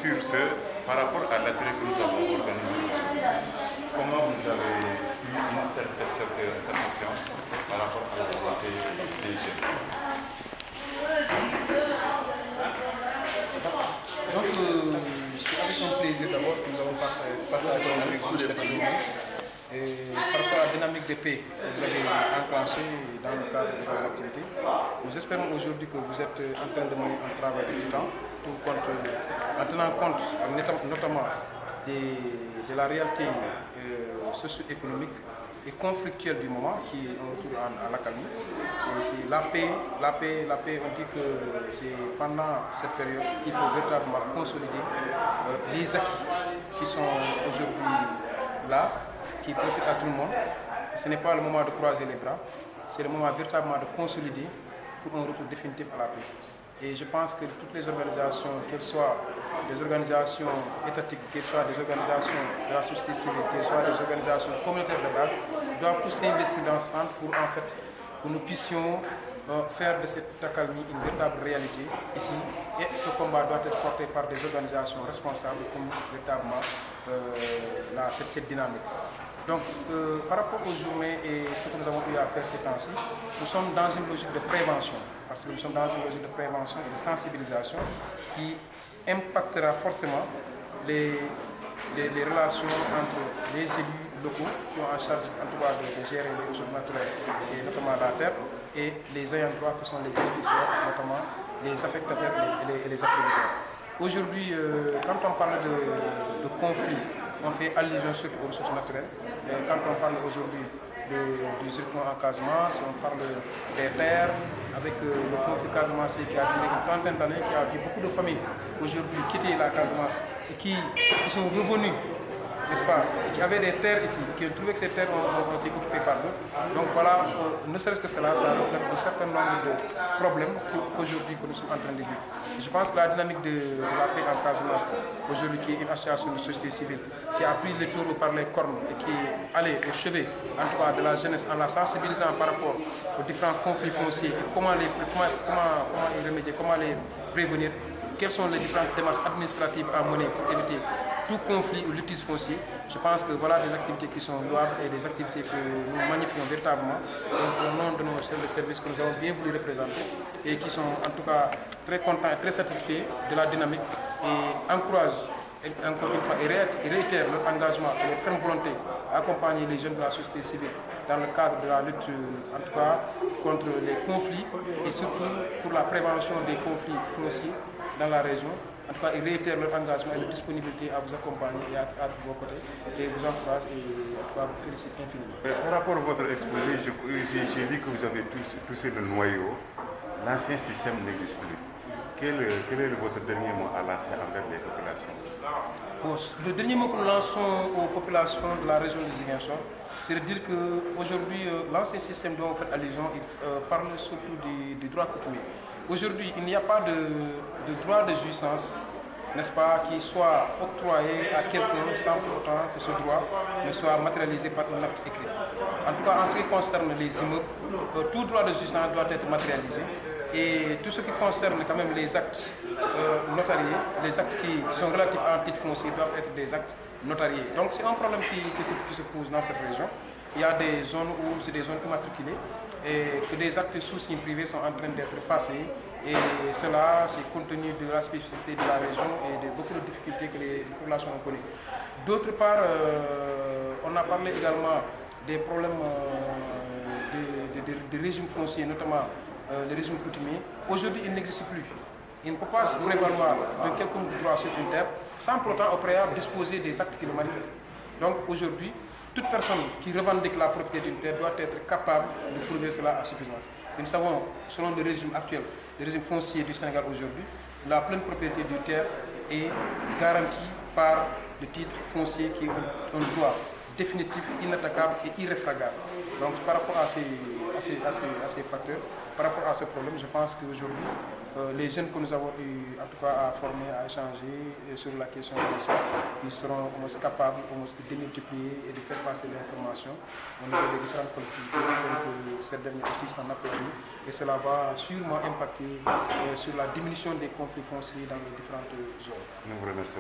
sur ce, par rapport à l'atelier que nous avons organisé, comment vous avez eu une telle perception par rapport à la volonté des jeunes? Donc, c'est avec un plaisir d'abord que nous avons partagé avec vous cette journée. Et par rapport à la dynamique de paix que vous avez enclenchée dans le cadre de vos activités, nous espérons aujourd'hui que vous êtes en train de mener un travail de temps, en tenant compte notamment de la réalité socio-économique et conflictuelle du moment qui est un retour à l'accalmie. Et c'est la paix, on dit que c'est pendant cette période qu'il faut véritablement consolider les acquis qui sont aujourd'hui là, qui profitent à tout le monde. Ce n'est pas le moment de croiser les bras, c'est le moment véritablement de consolider pour un retour définitif à la paix. Et je pense que toutes les organisations, qu'elles soient des organisations étatiques, qu'elles soient des organisations de la société civile, qu'elles soient des organisations communautaires de base, doivent tous s'investir dans ce centre pour en fait que nous puissions faire de cette accalmie une véritable réalité ici. Et ce combat doit être porté par des organisations responsables comme véritablement cette dynamique. Donc, par rapport aux journées et ce que nous avons eu à faire ces temps-ci, nous sommes dans une logique de prévention, parce que nous sommes dans une logique de prévention et de sensibilisation qui impactera forcément les relations entre les élus locaux qui ont en charge en tout cas de gérer les ressources naturelles et notamment la terre et les ayants droit qui sont les bénéficiaires, notamment les affectataires et les attributaires. Aujourd'hui, quand on parle de conflit, on fait allusion surtout aux ressources naturelles. Et quand on parle aujourd'hui du zircon en Casamance, on parle des terres, avec le conflit Casamance qui a duré une trentaine d'années, qui a vu beaucoup de familles aujourd'hui quitter la Casamance et qui sont revenus, n'est-ce pas, qui avaient des terres ici, qui ont trouvé que ces terres ont été occupées par eux. Donc voilà, ne serait-ce que cela, ça reflète un certain nombre de problèmes qu'aujourd'hui que nous sommes en train de vivre. Je pense que la dynamique de la paix en Casamance, aujourd'hui qui est une association de société civile, qui a pris les taureaux par les cornes et qui est allée au chevet, en tout cas de la jeunesse, en la sensibilisant par rapport aux différents conflits fonciers, et comment y remédier, comment les prévenir, quelles sont les différentes démarches administratives à mener pour éviter tout conflit ou litige foncier. Je pense que voilà des activités qui sont louables et des activités que nous magnifions véritablement au nom de nos chefs de service que nous avons bien voulu représenter et qui sont en tout cas très contents et très satisfaits de la dynamique et encouragent encore une fois et réitèrent leur engagement et leur ferme volonté à accompagner les jeunes de la société civile dans le cadre de la lutte en tout cas contre les conflits et surtout pour la prévention des conflits fonciers dans la région. En tout cas, ils réitèrent leur engagement et leur disponibilité à vous accompagner et à vos côtés et vous encourage et en tout cas vous félicite infiniment. Par rapport à votre exposé, j'ai vu que vous avez touché le noyau. L'ancien système n'existe plus. Quel est votre dernier mot à lancer envers les populations? Le dernier mot que nous lançons aux populations de la région de Ziguinchor, c'est de dire qu'aujourd'hui, l'ancien système dont vous faites allusion, il parle surtout du droit coutumier. Aujourd'hui, il n'y a pas de droit de jouissance, n'est-ce pas, qui soit octroyé à quelqu'un sans pour autant que ce droit ne soit matérialisé par un acte écrit. En tout cas, en ce qui concerne les immeubles, tout droit de jouissance doit être matérialisé. Et tout ce qui concerne quand même les actes notariés, les actes qui sont relatifs à un titre foncier doivent être des actes notariés. Donc c'est un problème qui se pose dans cette région. Il y a des zones où c'est des zones immatriculées et que des actes sous signe privé sont en train d'être passés. Et cela, c'est compte tenu de la spécificité de la région et de beaucoup de difficultés que les populations ont connues. D'autre part, on a parlé également des problèmes de régime foncier, notamment le régime coutumier. Aujourd'hui, il n'existe plus. Il ne peut pas se prévaloir de quelconque droit sur une terre sans pour autant au préalable disposer des actes qui le manifestent. Donc aujourd'hui, toute personne qui revendique la propriété d'une terre doit être capable de prouver cela à suffisance. Et nous savons, selon le régime actuel, le régime foncier du Sénégal aujourd'hui, la pleine propriété d'une terre est garantie par le titre foncier qui est un droit définitif, inattaquable et irréfragable. Donc par rapport à ces facteurs, par rapport à ce problème, je pense qu'aujourd'hui, les jeunes que nous avons eu en tout cas à former, à échanger sur la question de ça, ils seront capables de démultiplier et de faire passer l'information au niveau des différentes collectivités pour que ces dernières aussi s'en approprient. Et cela va sûrement impacter sur la diminution des conflits fonciers dans les différentes zones. Nous vous remercions.